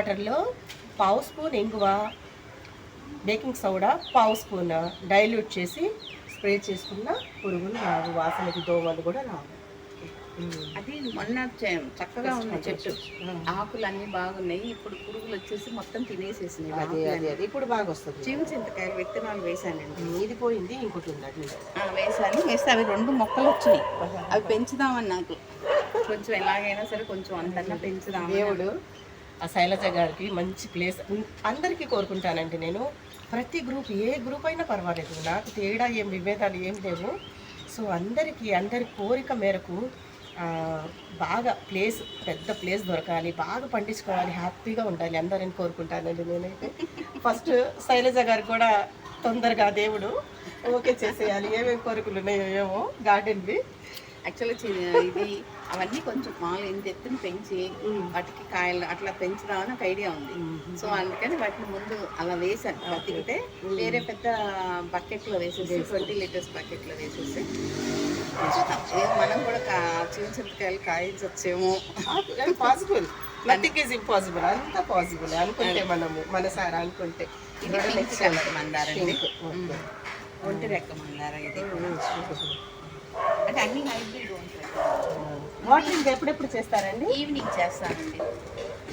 వాటర్లో పావు స్పూన్ ఇంగువ, బేకింగ్ సోడా పావు స్పూన్ డైల్యూట్ చేసి స్ప్రే చేసుకున్న పురుగులు రావు, వాసనకి దోమలు కూడా రావు. అది మొన్న చక్కగా ఉంది చెట్టు, ఆకులు అన్నీ బాగున్నాయి. ఇప్పుడు పురుగులు వచ్చేసి మొత్తం తినేసేసినాయి. అది ఇప్పుడు బాగా వస్తుంది. చిన్న చింతకాయలు విత్తనాలు వేసానండి. ఇది పోయింది, ఇంకోటి ఉంది అది వేస్తే అవి 2 మొక్కలు వచ్చినాయి. అవి పెంచుదామని నాకు కొంచెం ఎలాగైనా సరే కొంచెం అంతన్నా పెంచుదాం. దేవుడు ఆ శైలజ గారికి మంచి ప్లేస్ అందరికీ కోరుకుంటానండి. నేను ప్రతి గ్రూప్, ఏ గ్రూప్ అయినా పర్వాలేదు, నాకు తేడా ఏం విభేదాలు ఏం లేవు. సో అందరి కోరిక మేరకు బాగా పెద్ద ప్లేస్ దొరకాలి, బాగా పండించుకోవాలి, హ్యాపీగా ఉండాలి అందరిని కోరుకుంటానండి నేనైతే. ఫస్ట్ శైలజ గారు కూడా తొందరగా దేవుడు ఓకే చేసేయాలి. ఏమేమి కోరికలు ఉన్నాయో ఏమో గార్డెన్వి. యాక్చువల్గా ఇది అవన్నీ కొంచెం మామూలు ఇంత ఎత్తున పెంచి వాటికి కాయలు అట్లా పెంచుదామని ఒక ఐడియా ఉంది. సో అందుకని వాటిని ముందు అలా వేసాను. బతికితే వేరే పెద్ద బకెట్లో వేసేసి 20 లీటర్స్ బకెట్లో వేసేసి మనం కూడా చిన్న చింతకాయలు కాయించచ్చేమో. పాసిబుల్, నథింగ్ ఈజ్ ఇంపాసిబుల్, అంతా పాసిబుల్ అనుకుంటే మనసారా అనుకుంటే. ఇది పింక్ కలర్ మందారండి, ఒంటి రెక్క మందార. ఇది అంటే అన్ని హైబ్రిడ్ ఉంటాయి. వాటరింగ్ ఎప్పుడెప్పుడు చేస్తారండి? ఈవినింగ్ చేస్తానండి.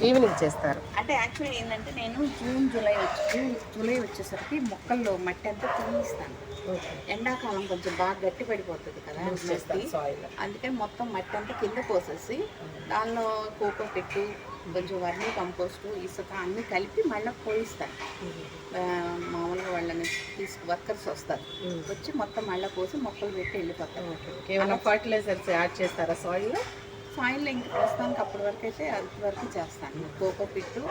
ఈవినింగ్ చేస్తారు. అంటే యాక్చువల్లీ ఏంటంటే నేను జూన్ జూలై వచ్చేసరికి మొక్కల్లో మట్టి అంతా తీయిస్తాను. ఎండాకాలం కొంచెం బాగా గట్టి పడిపోతుంది కదా అందుకని మొత్తం మట్టి అంతా కింద పోసేసి దానిలో కోకో పెట్టు, కొంచెం వర్మీ కంపోస్టు, ఇసుక అన్నీ కలిపి మళ్ళీ పోయిస్తాను. మామూలుగా వాళ్ళని వర్కర్స్ వస్తారు, వచ్చి మొత్తం మళ్ళీ పోసి మొక్కలు పెట్టి వెళ్ళిపోతారు. ఏమైనా ఫర్టిలైజర్స్ యాడ్ చేస్తారా సాయిల్లో? సాయిల్లో ఇంకా ప్రస్తుతానికి అప్పటి వరకు అయితే అంతవరకు చేస్తాను. కోకో పిట్టు,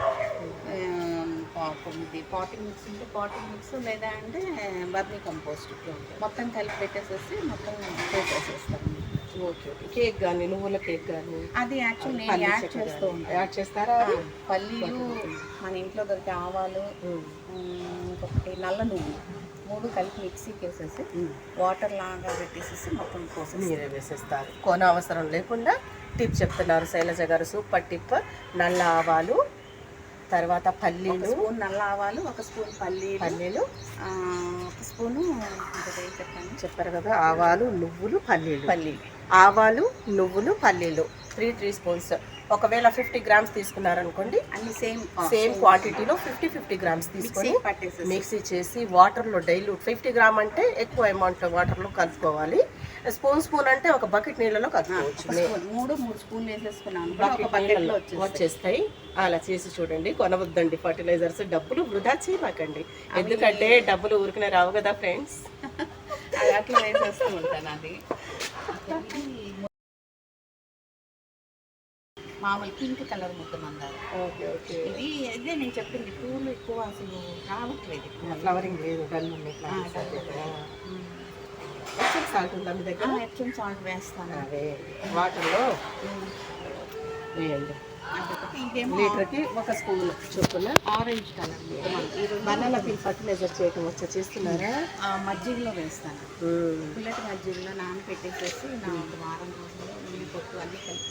పాటింగ్ మిక్స్ ఉంటే పాటింగ్ మిక్స్, లేదా అంటే వర్మీ కంపోస్ట్ మొత్తం కలిపి పెట్టేసేసి మొత్తం పోసేసేస్తాను. ఓకే. కేక్ కానీ, నువ్వుల కేక్ కానీ అది యాక్చువల్ నేను యాడ్ చేస్తూ ఉంటాను. యాడ్ చేస్తారా? పల్లీలు, మన ఇంట్లో దొరికే ఆవాలు, ఇంకొకటి నల్ల నువ్వు, 3 కలిపి మిక్సీకి వేసేసి వాటర్ లాగా పెట్టేసేసి మొత్తం కోసం నీరే వేసేస్తారు. కొన అవసరం లేకుండా టిప్ చెప్తున్నారు శైలజ గారు, సూపర్ టిప్. నల్ల ఆవాలు, తర్వాత పల్లీలు, 1 స్పూన్ నల్ల ఆవాలు, 1 స్పూన్ పల్లీలు, 1 స్పూను చెప్పారు కదా, ఆవాలు, నువ్వులు, పల్లీలు. ఆవాలు, నువ్వులు, పల్లీలు 3 స్పూన్స్. ఒకవేళ 50 గ్రామ్స్ తీసుకున్నారనుకోండి, అన్ని సేమ్ క్వాంటిటీలో 50 గ్రామ్స్ తీసుకొని మిక్సీ చేసి వాటర్లో డైల్యూట్. 50 గ్రామ్ అంటే ఎక్కువ అమౌంట్లో వాటర్లో కలుపుకోవాలి. స్పూన్ అంటే ఒక బకెట్ నీళ్ళలో కలుపుకోవచ్చు. 3 స్పూన్లు వేసేసుకున్నాను, వచ్చేస్తాయి. అలా చేసి చూడండి. కొనవద్దండి ఫర్టిలైజర్స్, డబ్బులు వృధా చేయమాకండి. ఎందుకంటే డబ్బులు ఊరికనే రావు కదా ఫ్రెండ్స్. అట్లా వేసేస్తూ ఉంటాను. అది మామూలు పింక్ కలర్ ముద్ద మందారం. ఇది ఇదే నేను చెప్పింది, పూలు ఎక్కువ అసలు రావట్లేదు, ఫ్లవరింగ్ లేదు, డల్ ఉంది. సాల్ట్ ఉందా మీ దగ్గర? ఎప్సమ్ సాల్ట్ వేస్తాను. అదే వాటర్లో వేయండి. లీటర్కి 1 స్పూన్ చొప్పున. Orange colour banana peel fertilizer చేయటం చేస్తున్నారా? మజ్జిగలో వేస్తాను. పుల్లటి మజ్జిగలో నానపెట్టేసేసి ఒక వారం రోజులు ఉల్లి పొట్టు అన్నీ కలిపి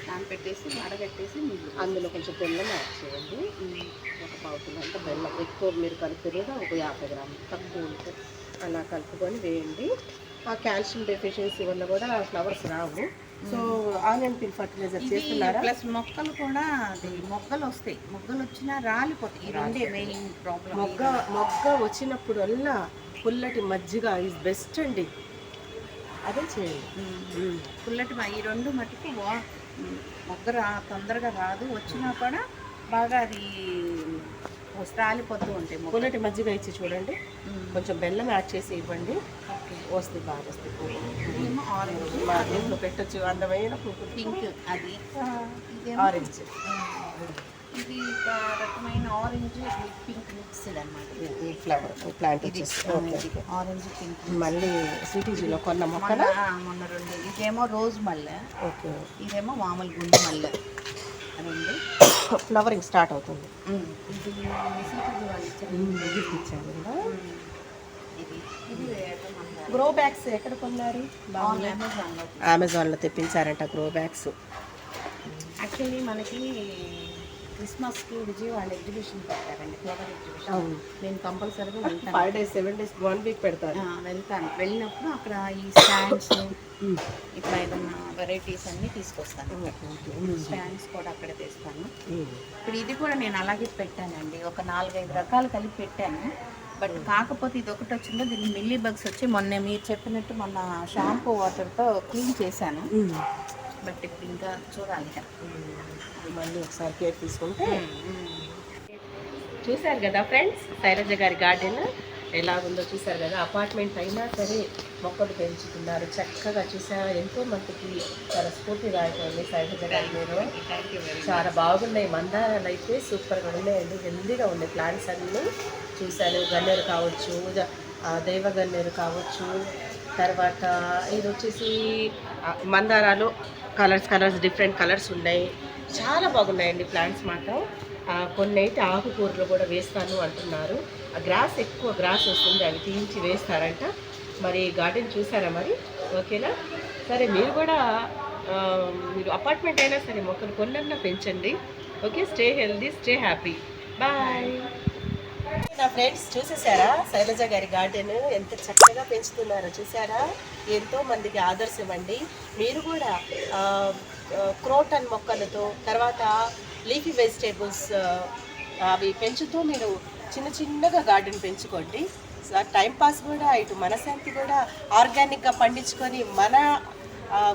నానపెట్టేసి మరగట్టేసి అందులో కొంచెం బెల్లం యాడ్ చేయండి. 1 పావు కిలో అంటే బెల్లం. ఎక్కువ మీరు కలిపేది ఒక 50 గ్రాములు, తక్కువ ఉంటే అలా కలుపుకొని వేయండి. ఆ కాల్షియం డెఫిషియన్సీ వల్ల కూడా ఫ్లవర్స్ రావు. సో ఆనియన్ పీల్ ఫర్టిలైజర్ చేస్తున్నారా? ప్లస్ మొక్కలు కూడా మొగ్గలు వస్తాయి, మొగ్గలు వచ్చినా రాలిపోతాయి. ఈ రెండే మెయిన్ ప్రాబ్లం. మొగ్గ వచ్చినప్పుడు వల్ల పుల్లటి మజ్జిగ ఈజ్ బెస్ట్ అండి, అదే చేయండి. పుల్లటి ఈ 2 మటుకు మొగ్గ తొందరగా రాదు, వచ్చినా కూడా బాగా అది రాలిపోతూ ఉంటాయి. పుల్లటి మజ్జిగ ఇచ్చి చూడండి, కొంచెం బెల్లం యాడ్ చేసి ఇవ్వండి, వస్తుంది, బాగా వస్తుంది. ఆరెంజ్ మా ఇంట్లో పెట్టచ్చు, అందమైన పింక్. అది ఆరెంజ్, ఇది ఒక రకమైన ఆరెంజ్ పింక్ మిక్స్డ్ అన్నమాట. ఈ ఫ్లవర్ ప్లాంట్ ఆరెంజ్ పింక్. మళ్ళీ సిటీజీలో కొన్న మొక్కల మొన్న 2. ఇదేమో రోజ్ మల్లె, ఓకే, ఇదేమో మామూలు గుండు మల్లె. 2 ఫ్లవరింగ్ స్టార్ట్ అవుతుంది. ఇది ఇచ్చారు కదా. గ్రో బ్యాగ్స్ ఎక్కడ కొన్నారు? అమెజాన్లో తెప్పించారంట గ్రో బ్యాగ్స్. యాక్చువల్లీ మనకి క్రిస్మస్కి విజయవాడ ఎగ్జిబిషన్ పెట్టారండి, ఫ్లవర్ ఎగ్జిబిషన్. అవును. నేను కంపల్సరీగా వెళ్తాను. 5 days 7 days 1 week పెడతారు. వెళ్తాను. వెళ్ళినప్పుడు అక్కడ ఈ స్టాండ్స్ ఇట్లా ఏదన్నా వెరైటీస్ అన్నీ తీసుకొస్తాను. స్టాండ్స్ కూడా అక్కడే తెస్తాను. ఇప్పుడు ఇది కూడా నేను అలాగే పెట్టానండి, ఒక 4-5 రకాలు కలిపి పెట్టాను. బట్ కాకపోతే ఇది ఒకటి వచ్చిందో దీనికి మిల్లీ బగ్స్ వచ్చి మొన్న మీరు చెప్పినట్టు మొన్న షాంపూ వాటర్తో క్లీన్ చేశాను. బట్ ఇప్పుడు ఇంకా చూడాలి. మళ్ళీ ఒకసారి కేర్ తీసుకుంటే. చూశారు కదా ఫ్రెండ్స్, శైలజ గారి గార్డెన్ ఎలా ఉందో చూశారు కదా. అపార్ట్మెంట్ అయినా సరే మొక్కలు పెంచుతున్నారు చక్కగా. చూసారా, ఎంతో మందికి చాలా స్ఫూర్తిదాయకం శైలజ గారి మీరు. చాలా బాగున్నాయి. మందారాలు అయితే సూపర్గా ఉన్నాయండి, హెల్దీగా ఉన్నాయి ప్లాంట్స్ అన్నీ. చూశాను, గన్నేరు కావచ్చు, దైవ గన్నేరు కావచ్చు, తర్వాత ఇది వచ్చేసి మందారాలు కలర్స్ డిఫరెంట్ కలర్స్ ఉన్నాయి. చాలా బాగున్నాయండి ప్లాంట్స్ మాత్రం. కొన్ని అయితే ఆకుకూరలు కూడా వేస్తాను అంటున్నారు. ఆ ఎక్కువ గ్రాస్ వస్తుంది, అవి తీయించి వేస్తారంట. మరి గార్డెన్ చూసారా మరి? ఓకేనా? సరే, మీరు కూడా మీరు అపార్ట్మెంట్ అయినా సరే మొక్కలు కొన్నన్నా పెంచండి. Okay, stay healthy, stay happy. Bye. నా ఫ్రెండ్స్ చూసేసారా శైలజ గారి గార్డెన్ ఎంత చక్కగా పెంచుతున్నారో చూసారా? ఎంతో మందికి ఆదర్శం అండి. మీరు కూడా క్రోటన్ మొక్కలతో, తర్వాత లీఫీ వెజిటేబుల్స్ అవి పెంచుతూ మీరు చిన్నగా గార్డెన్ పెంచుకోండి. టైంపాస్ కూడా, ఇటు మనశాంతి కూడా. ఆర్గానిక్గా పండించుకొని మన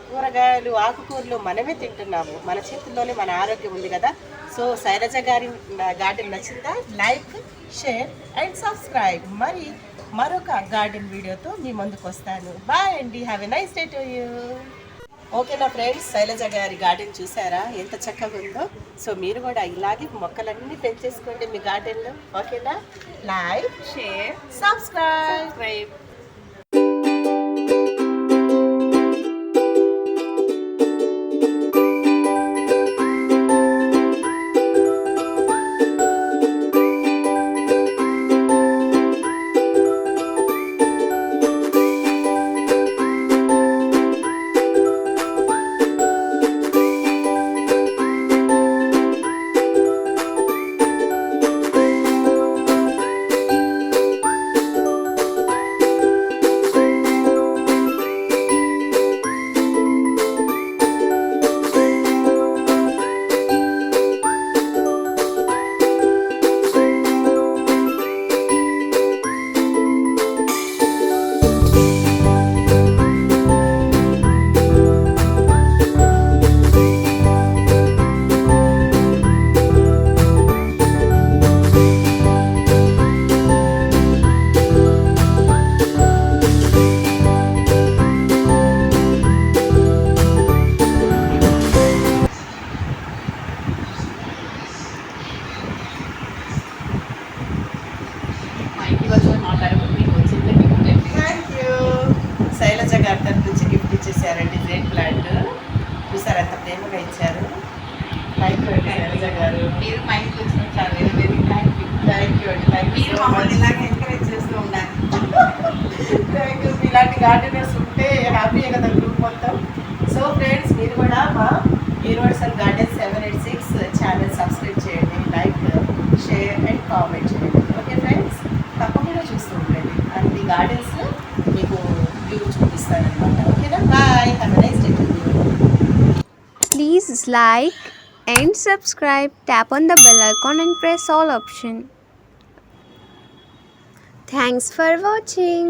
కూరగాయలు ఆకుకూరలు మనమే తింటున్నాము. మన చేతుల్లోనే మన ఆరోగ్యం ఉంది కదా. సో శైలజ గారి గార్డెన్ నచ్చిందా? Like, share and subscribe. మరి మరొక గార్డెన్ వీడియోతో మీ ముందుకు వస్తాను. బాయ్ అండి, have a nice day to you. ఓకేనా ఫ్రెండ్స్, శైలజ గారి గార్డెన్ చూసారా ఎంత చక్కగా ఉందో? సో మీరు కూడా ఇలాగే మొక్కలన్నీ పెంచేసుకోండి మీ గార్డెన్లో. ఓకేనా? Like, share, subscribe. శైలజ గారి తరఫు నుంచి గిఫ్ట్ ఇచ్చేసారండి జైన్ ప్లాంట్. చూసారు ఎంత ప్రేమగా ఇచ్చారు. థ్యాంక్ యూ అండి శైలజ గారు. మీరు మా ఇంటికి వచ్చిన చాలా very thank you. Thank you అండి. Thank you so much. ఇలాగే ఎంకరేజ్ చేస్తూ ఉండాలి. Thank you. ఇలాంటి గార్డెనర్స్ ఉంటే హ్యాపీయే కదా గ్రూప్ మొత్తం. సో ఫ్రెండ్స్, మీరు కూడా మా యూనివర్సల్ గార్డెన్ 786 ఛానల్ సబ్స్క్రైబ్ చేయండి, లైక్, షేర్ అండ్ కామెంట్ చేయండి. ఓకే ఫ్రెండ్స్, తప్పకుండా చూస్తూ ఉండండి. అన్ని గార్డెన్స్ మీకు వ్యూ చూపిస్తానమాట. ఓకేనా? Bye, have a nice day to you. Please like and subscribe. Tap on the bell icon and press all option. Thanks for watching.